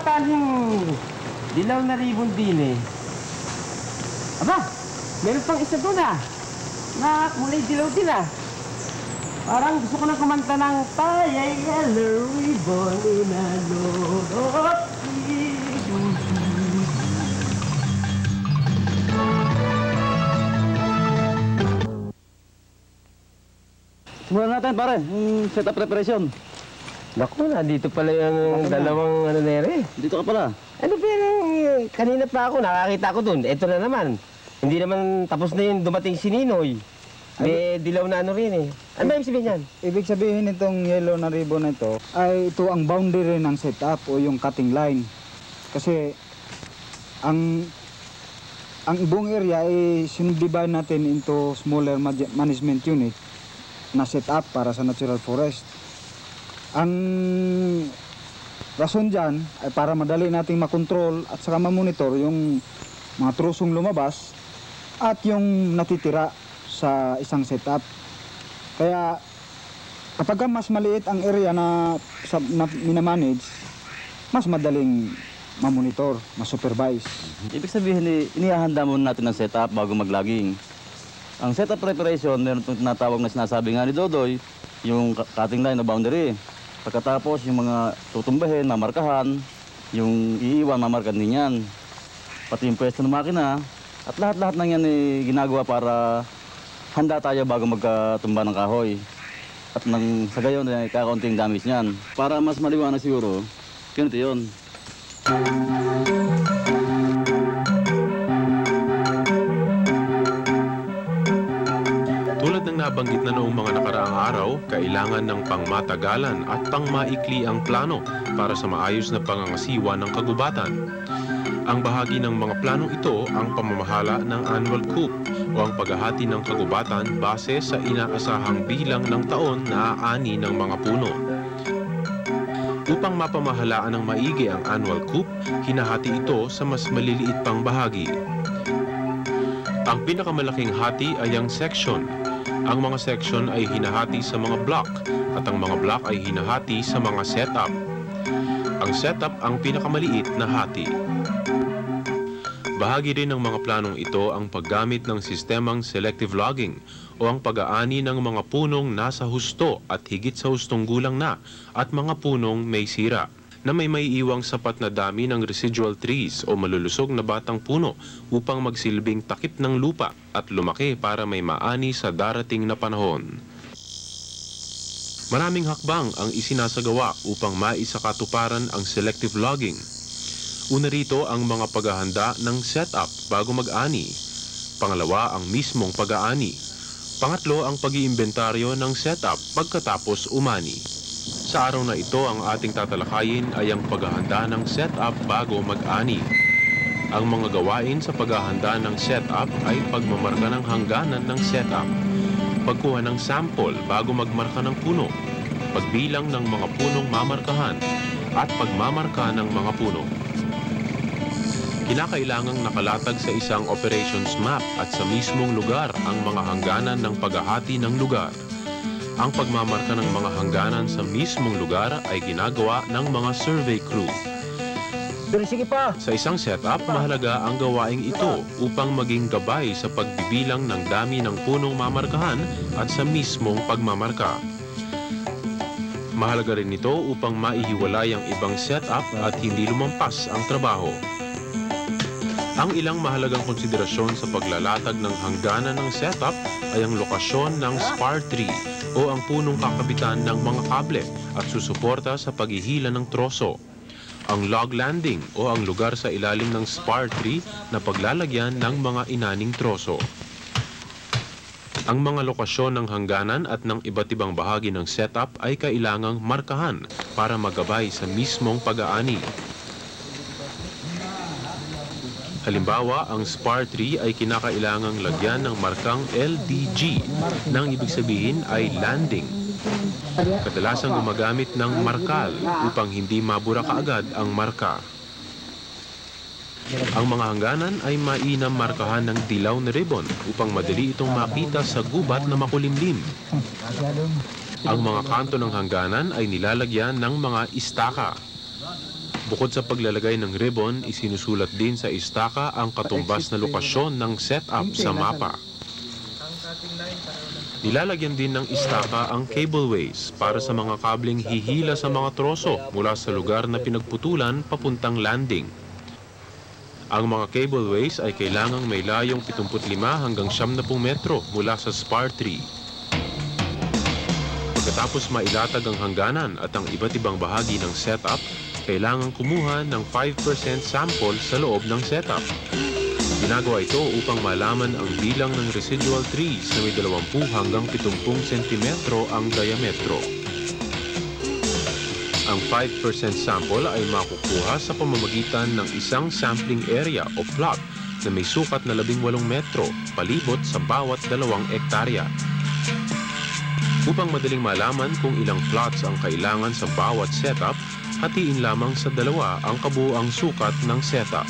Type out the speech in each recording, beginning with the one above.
tanging dilaw na ribbon din eh. Aba, meron pang isa doon na kulay dilaw din Parang gusto ko na kumanta ng Tayay yellow ribbon inalot. Simulan natin pare, yung setup preparation. Naku, dito pala yung dalawang ano na yun Dito ka pala. Ano ba yung kanina pa ako, nakakita ko dun. Ito na naman. Hindi naman tapos na yung dumating si Ninoy. May dilaw na ano rin Ano ba yung sabihin yan? Ibig sabihin itong yellow na ribbon na ito ay ito ang boundary ng setup o yung cutting line. Kasi ang buong area ay sinubdivide natin into smaller management unit na setup para sa natural forest. Ang rason dyan ay para madali nating makontrol at saka mamonitor yung mga trusong lumabas at yung natitira sa isang setup. Kaya kapag mas maliit ang area na minamanage, mas madaling mamonitor, ma-supervise. Ibig sabihin, inihahanda muna natin ang setup bago mag-logging. Ang setup preparation, meron itong tinatawag na sinasabi nga ni Dodoy, yung cutting line na boundary. Pagkatapos, yung mga tutumbahin, mamarkahan, yung iiwan, mamarkahan din yan. Pati yung pwesto ng makina, at lahat-lahat ng yan ginagawa para handa tayo bago magkatumba ng kahoy. At sa gayon, kakaunting damage niyan. Para mas maliwanag siguro, ganito yun. Tulad ng nabanggit na noong mga nakaraang araw, kailangan ng pangmatagalan at pangmaikli ang plano para sa maayos na pangangasiwa ng kagubatan. Ang bahagi ng mga planong ito ang pamamahala ng annual coup o ang paghahati ng kagubatan base sa inaasahang bilang ng taon na aani ng mga puno. Upang mapamahalaan ng maigi ang annual coup, hinahati ito sa mas maliliit pang bahagi. Ang pinakamalaking hati ay ang section. Ang mga section ay hinahati sa mga block at ang mga block ay hinahati sa mga setup. Ang setup ang pinakamaliit na hati. Bahagi rin ng mga planong ito ang paggamit ng sistemang selective logging o ang pag-aani ng mga punong nasa husto at higit sa hustong gulang na at mga punong may sira na may maiiwang sapat na dami ng residual trees o malulusog na batang puno upang magsilbing takip ng lupa at lumaki para may maani sa darating na panahon. Maraming hakbang ang isinasagawa upang maisakatuparan ang selective logging. Una rito ang mga paghahanda ng setup bago mag-ani. Pangalawa ang mismong pag-aani. Pangatlo ang pag-iimbentaryo ng setup pagkatapos umani. Sa araw na ito ang ating tatalakayin ay ang paghahanda ng setup bago mag-ani. Ang mga gawain sa paghahanda ng setup ay pagmamarka ng hangganan ng setup, pagkuha ng sample bago magmarka ng puno, pagbilang ng mga punong mamarkahan, at pagmamarka ng mga puno. Kinakailangang nakalatag sa isang operations map at sa mismong lugar ang mga hangganan ng paghahati ng lugar. Ang pagmamarka ng mga hangganan sa mismong lugar ay ginagawa ng mga survey crew. Sige pa! Sa isang setup, mahalaga ang gawaing ito upang maging gabay sa pagbibilang ng dami ng punong mamarkahan at sa mismong pagmamarka. Mahalaga rin ito upang maihiwalay ang ibang setup at hindi lumampas ang trabaho. Ang ilang mahalagang konsiderasyon sa paglalatag ng hangganan ng setup ay ang lokasyon ng spar tree o ang punong kakabitan ng mga kable at susuporta sa paghihila ng troso. Ang log landing o ang lugar sa ilalim ng spar tree na paglalagyan ng mga inaning troso. Ang mga lokasyon ng hangganan at ng iba't ibang bahagi ng setup ay kailangang markahan para magabay sa mismong pag-aani. Halimbawa, ang spar tree ay kinakailangang lagyan ng markang LDG, nang ibig sabihin ay landing. Kadalasang gumagamit ng markal upang hindi mabura kaagad ang marka. Ang mga hangganan ay mainam markahan ng dilaw na ribbon upang madali itong makita sa gubat na makulimlim. Ang mga kanto ng hangganan ay nilalagyan ng mga istaka. Bukod sa paglalagay ng ribbon, isinusulat din sa istaka ang katumbas na lokasyon ng setup sa mapa. Nilalagyan din ng istaka ang cableways para sa mga kabling hihila sa mga troso mula sa lugar na pinagputulan papuntang landing. Ang mga cableways ay kailangang may layong 75 hanggang 70 metro mula sa spar tree. Pagkatapos mailatag ang hangganan at ang iba't ibang bahagi ng setup, kailangang kumuha ng 5% sample sa loob ng setup. Ginagawa ito upang malaman ang bilang ng residual trees na may 20 hanggang 70 cm ang diametro. Ang 5% sample ay makukuha sa pamamagitan ng isang sampling area o plot na may sukat na 18 metro palibot sa bawat 2 ektarya. Upang madaling malaman kung ilang plots ang kailangan sa bawat setup, hatiin lamang sa 2 ang kabuuang sukat ng setup.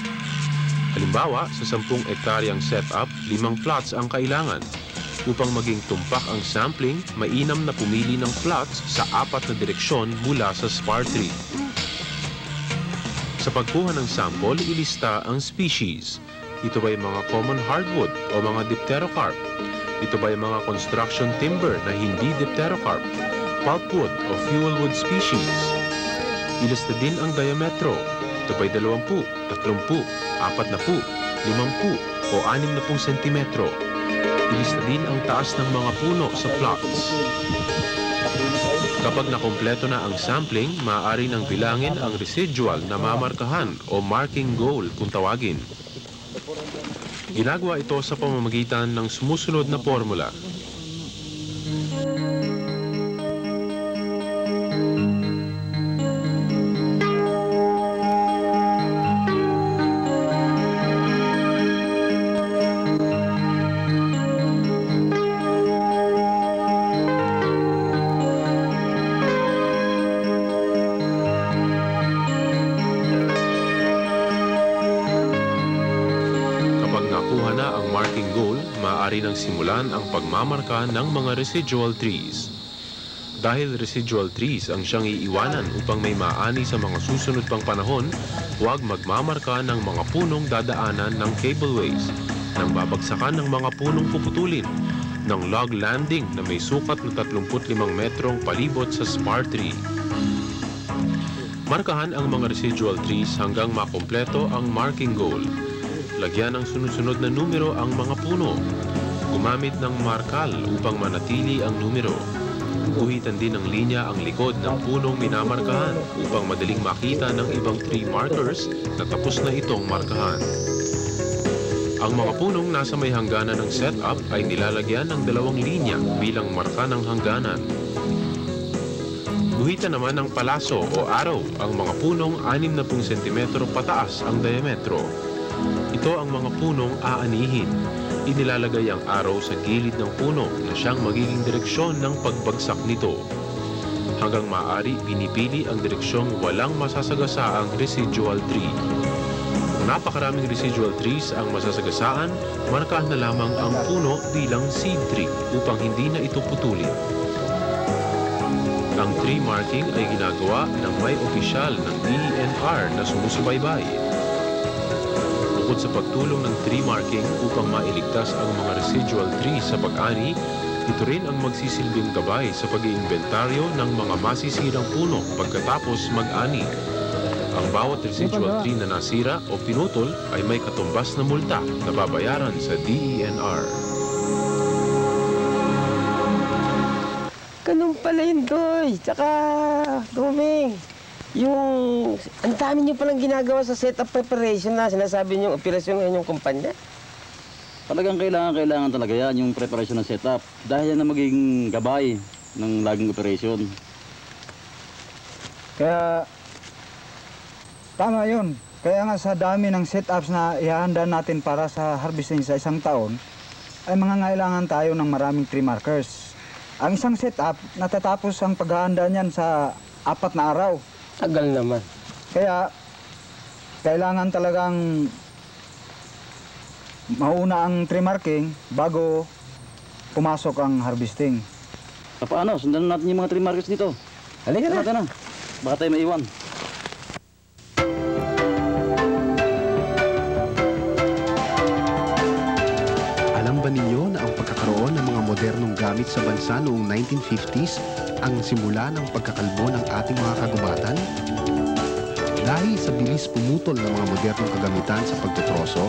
Halimbawa, sa 10 ektaryang setup, 5 plots ang kailangan. Upang maging tumpak ang sampling, mainam na pumili ng plots sa 4 na direksyon mula sa spar tree. Sa pagkuha ng sample, ilista ang species. Ito ba'y mga common hardwood o mga dipterocarp? Ito ba'y mga construction timber na hindi dipterocarp? Pulpwood o fuelwood species? Ilista din ang diametro. Ito ba'y 20, 30, 40, 50 o 60 sentimetro. Ilista din ang taas ng mga puno sa plots. Kapag nakumpleto na ang sampling, maaari nang bilangin ang residual na mamarkahan o marking goal kung tawagin. Ginagawa ito sa pamamagitan ng sumusunod na formula. Nang simulan ang pagmamarka ng mga residual trees. Dahil residual trees ang siyang iiwanan upang may maani sa mga susunod pang panahon, huwag magmamarka ng mga punong dadaanan ng cableways, ng babagsakan ng mga punong puputulin, ng log landing na may sukat na 35 metrong palibot sa spar tree. Markahan ang mga residual trees hanggang makumpleto ang marking goal. Lagyan ng sunod-sunod na numero ang mga puno. Gumamit ng markal upang manatili ang numero. Guhitan din ng linya ang likod ng punong minamarkahan upang madaling makita ng ibang tree markers na tapos na itong markahan. Ang mga punong nasa may hangganan ng setup ay nilalagyan ng 2 linya bilang marka ng hangganan. Guhitan naman ng palaso o arrow ang mga punong 60 cm pataas ang diametro. Ito ang mga punong aanihin. Inilalagay ang arrow sa gilid ng puno na siyang magiging direksyon ng pagbagsak nito. Hanggang maaari, pinipili ang direksyong walang masasagasaang residual tree. Kung napakaraming residual trees ang masasagasaan, markahan na lamang ang puno bilang seed tree upang hindi na ito putulin. Ang tree marking ay ginagawa ng may opisyal ng DENR na sumusubaybay. Bukod sa pagtulong ng tree marking upang mailigtas ang mga residual trees sa pag-ani, ito rin ang magsisilbing gabay sa pag-iimbentaryo ng mga masisirang puno pagkatapos mag-ani. Ang bawat residual tree na nasira o pinutol ay may katumbas na multa na babayaran sa DENR. Ganun pala yun, Doy. Tsaka, Doming, ang dami nyo palang ginagawa sa setup preparation na sinasabi nyo operasyon ng inyong kumpanya. Talagang kailangan talaga yan, yung preparation ng setup. Dahil yan na magiging gabay ng laging operation. Kaya, tama yun. Kaya nga sa dami ng setups na ihahanda natin para sa harvesting sa isang taon, ay mangangailangan tayo ng maraming tree markers. Ang isang setup, natatapos ang paghahanda niyan sa 4 na araw. Tagal naman. Kaya, kailangan talagang mauna ang tree marking bago pumasok ang harvesting. Paano? Sundan natin yung mga tree markers dito. Halika na. Baka tayo maiwan. ba ninyo na ang pagkakaroon ng mga modernong gamit sa bansa noong 1950s ang simula ng pagkakalbo ng ating mga kagubatan? Dahil sa bilis pumutol ng mga modernong kagamitan sa pagtutroso,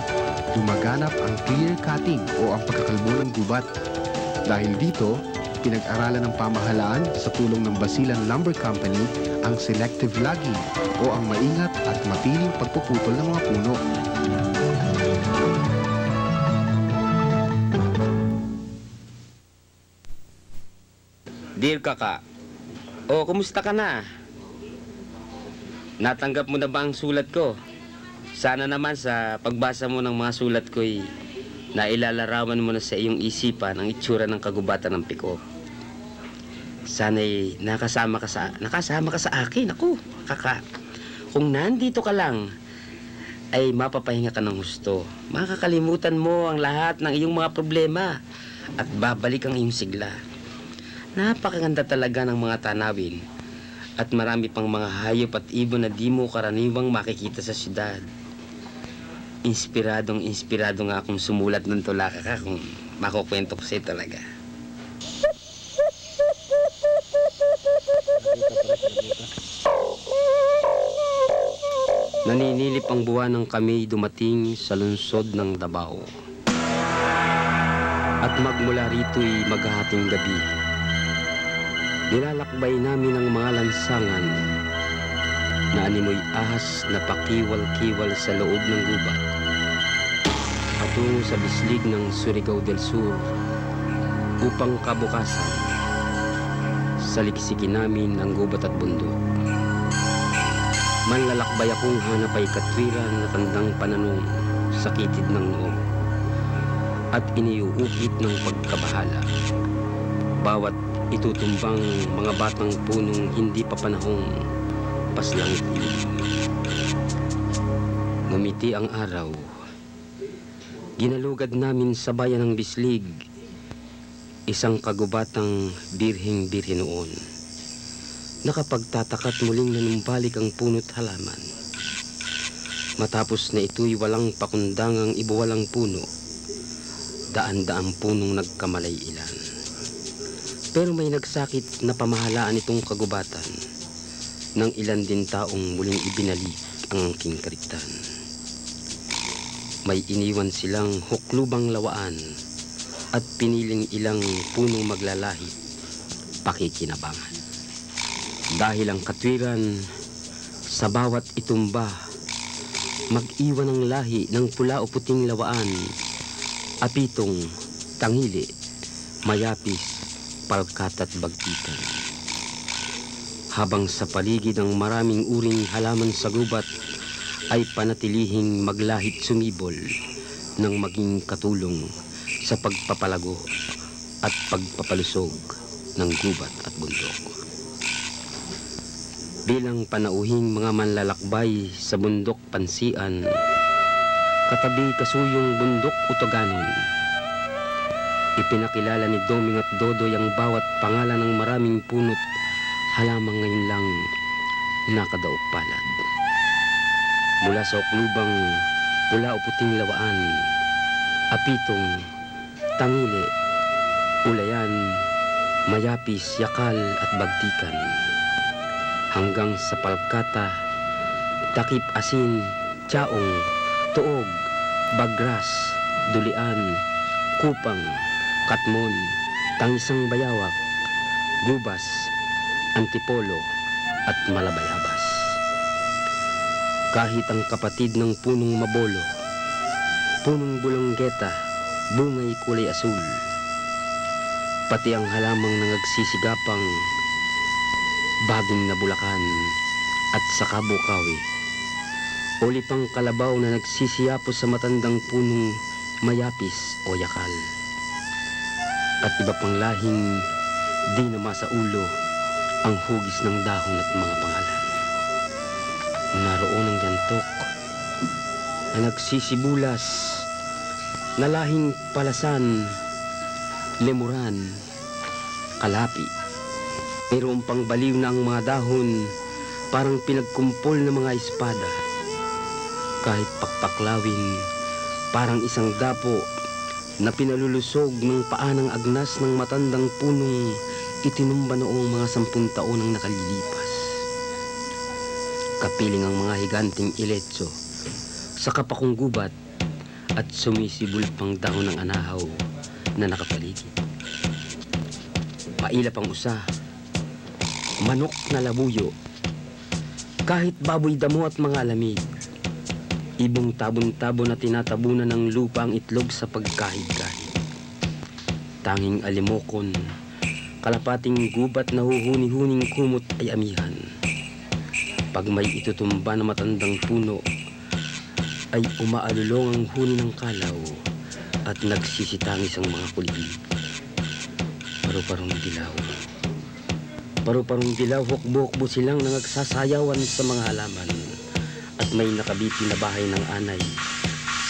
lumaganap ang clear cutting o ang pagkakalbo ng gubat. Dahil dito, pinag-aralan ng pamahalaan sa tulong ng Basilan Lumber Company ang selective logging o ang maingat at mapiling pagpuputol ng mga puno. Dear Kaka, kumusta ka na? Natanggap mo na ba ang sulat ko? Sana naman sa pagbasa mo ng mga sulat ko'y nailalarawan mo na sa iyong isipan ang itsura ng kagubatan ng piko. Sana'y nakasama ka sa akin. Ako, Kaka. Kung nandito ka lang, ay mapapahinga ka ng husto. Makakalimutan mo ang lahat ng iyong mga problema at babalik ang iyong sigla. Napakaganda talaga ng mga tanawin at marami pang mga hayop at ibon na di mo karaniwang makikita sa syudad. Inspirado nga akong sumulat ng tula, Kaka, kung makukwento ko sa'yo talaga. Naninilip ang buwan ng kami dumating sa lungsod ng Davao. At magmula rito'y maghahating gabi. Nilalakbay namin ang mga lansangan na animoy ahas na pakiwal-kiwal sa loob ng gubat. Patungo sa bislig ng Surigao del Sur upang kabukasan saliksikin namin ang gubat at bundok. Manlalakbay akong hanap ay katwiran na tandang pananong sa kitid ng noo at iniuukit ng pagkabahala. Bawat itutumbang mga batang punong hindi pa panahong paslangit. Ngumiti ang araw. Ginalugad namin sa bayan ng Bislig, isang kagubatang birheng-birhe noon. Nakapagtatakat muling nanumbalik ang puno't halaman. Matapos na ito'y walang pakundangang ibuwalang puno, daan-daang punong nagkamalay ilan. Pero may nagsakit na pamahalaan itong kagubatan ng ilan din taong muling ibinalik ang angking kariktan. May iniwan silang huklubang lawaan at piniling ilang punong maglalahit pakikinabangan. Dahil ang katwiran sa bawat itumba, mag-iwan ng lahi ng pula o puting lawaan, apitong, tangili, mayapis, palkat at bagtikan. Habang sa paligid ng maraming uring halaman sa gubat ay panatilihing maglahit sumibol ng maging katulong sa pagpapalago at pagpapalusog ng gubat at bundok. Bilang panauhing mga manlalakbay sa bundok Pansian, katabi kasuyong bundok Utoganon, ipinakilala ni Doming at Dodoy ang bawat pangalan ng maraming punot halamang ngayon lang nakadaog palad. Mula sa uklubang pula o puting lawaan, apitong, tangili, ulayan, mayapis, yakal at bagtikan, hanggang sa palkata, takip asin, tsaong, tuog, bagras, dulian, kupang, katmon, tangisang bayawak, gubas, antipolo at malabayabas. Kahit ang kapatid ng punong mabolo, punong bulonggeta, bungay kulay asul, pati ang halamang nangagsisigapang baging na bulakan at saka bukawi, o lipang kalabaw na nagsisiyapo sa matandang punong mayapis o yakal, at iba pang lahing di nama sa ulo ang hugis ng dahon at mga pangalan. Naroon ang yantok na nagsisibulas na lahing palasan, lemuran, kalapi. Mayroong pang baliw na ang mga dahon, parang pinagkumpol ng mga espada. Kahit pakpaklawin, parang isang dapo na pinalulusog ng paanang agnas ng matandang punong itinumba noong mga 10 taon ang nakalilipas. Kapiling ang mga higanting iletso sa kapakong gubat at sumisibol pang dahon ng anahaw na nakapaligid. Mailap ang usa, manok na labuyo, kahit baboy damo at mga alamid. Ibong tabon-tabon na tinatabunan ng lupa ang itlog sa pagkahid-kahid. Tanging alimokon, kalapating gubat na huhuni-huning kumot ay amihan. Pag may itutumba na matandang puno, ay umaalulong ang huni ng kalaw at nagsisitangis ang mga kuliglig. Paru-parong dilaw. Paru-parong dilaw, hukbo-hukbo silang nangagsasayawan sa mga halaman. At may nakabiti na bahay ng anay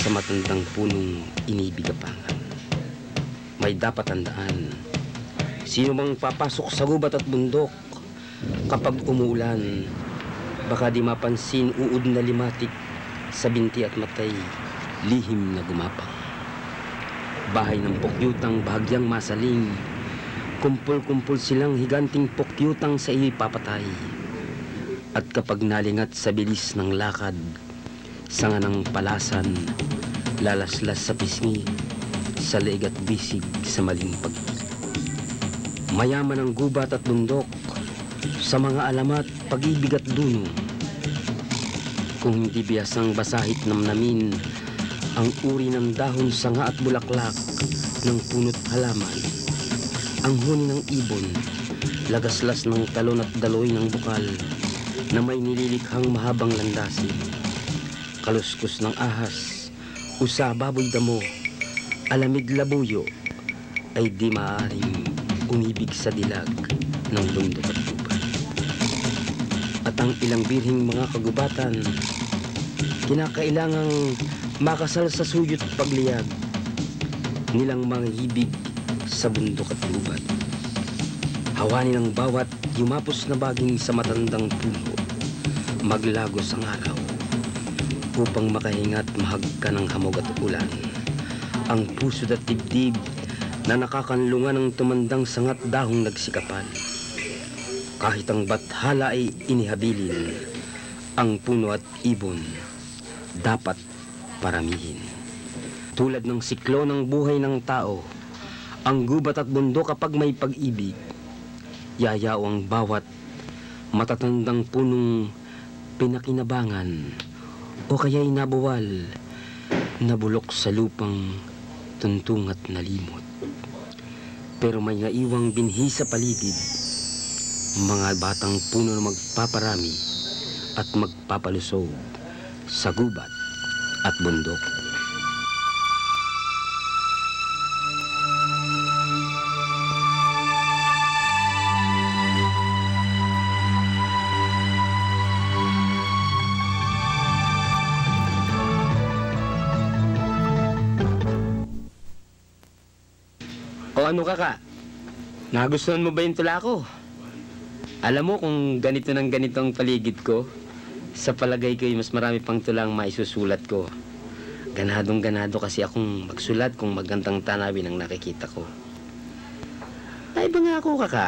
sa matandang punong inibigapangan. May dapat tandaan, sino mang papasok sa gubat at bundok, kapag umuulan, baka di mapansin uod na limatik sa binti at matay, lihim na gumapang. Bahay ng pukyutang bahagyang masaling, kumpul-kumpul silang higanting pukyutang sa ipapatay. At kapag nalingat sa bilis ng lakad, sanga ng palasan, lalaslas sa pisngi, sa leeg at bisig sa maling pag-ibig. Mayaman ang gubat at bundok, sa mga alamat, pag-ibig at dunong. Kung hindi biyasang basahit namnamin, ang uri ng dahon, sanga at bulaklak ng punot halaman, ang huni ng ibon, lagaslas ng talon at daloy ng bukal, na may nililikhang mahabang landasin. Kaluskos ng ahas, usa, baboy damo, alamid labuyo, ay di maaaring umibig sa dilag ng bundok at gubat. At ang ilang birhing mga kagubatan, kinakailangang makasal sa suyot pagliyag nilang mga hibig sa bundok at gubat. Hawanin ang bawat yumapos na baging sa matandang puno, maglagos ang araw, upang makahingat mahagka ng hamog at ulan. Ang puso at dibdib na nakakanlungan ng tumandang sangat dahong nagsikapan. Kahit ang bathala ay inihabilin, ang puno at ibon dapat paramihin. Tulad ng siklo ng buhay ng tao, ang gubat at bundok kapag may pag-ibig, yayaw ang bawat matatandang punong pinakinabangan o kaya'y nabuwal, nabulok sa lupang tuntung at nalimot. Pero may naiwang binhi sa paligid, mga batang puno na magpaparami at magpapalusog sa gubat at bundok. O ano ka? Nagustuhan mo ba yung tula ko? Alam mo kung ganito ng ganito ang paligid ko, sa palagay ko mas marami pang tulang maisusulat ko. Ganadong-ganado kasi akong magsulat kung magandang tanawin ang nakikita ko. Ay ba nga ako, kaka?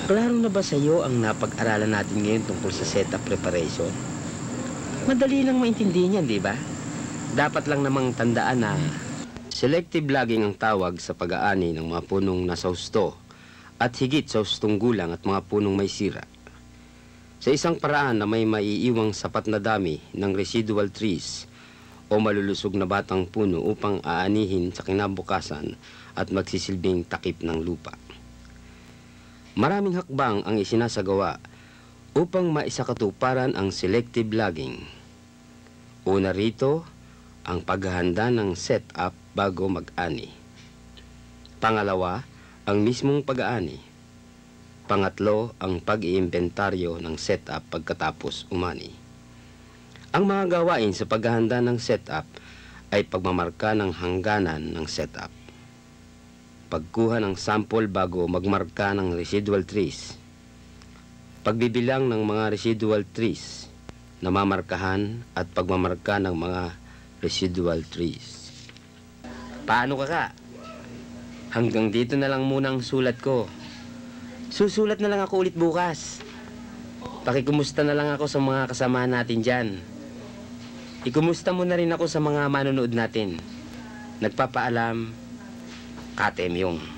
Klaro na ba sa'yo ang napag-aralan natin ngayon tungkol sa setup preparation? Madali lang maintindihan yan, di ba? Dapat lang namang tandaan na selective logging ang tawag sa pag-aani ng mga punong nasa husto at higit sa hustong gulang at mga punong may sira. Sa isang paraan na may maiiwang sapat na dami ng residual trees o malulusog na batang puno upang aanihin sa kinabukasan at magsisilbing takip ng lupa. Maraming hakbang ang isinasagawa upang maisakatuparan ang selective logging. Una rito, ang paghahanda ng setup bago mag-ani. Pangalawa, ang mismong pag-aani. Pangatlo, ang pag-iimbentaryo ng setup pagkatapos umani. Ang mga gawain sa paghahanda ng setup ay pagmamarka ng hangganan ng setup, pagkuha ng sample bago magmarka ng residual trees, pagbibilang ng mga residual trees na mamarkahan at pagmamarka ng mga residual trees. Paano ka? Hanggang dito na lang muna ang sulat ko. Susulat na lang ako ulit bukas. Pakikumusta na lang ako sa mga kasamahan natin dyan. Ikumusta mo na rin ako sa mga manonood natin. Nagpapaalam, Katemyong.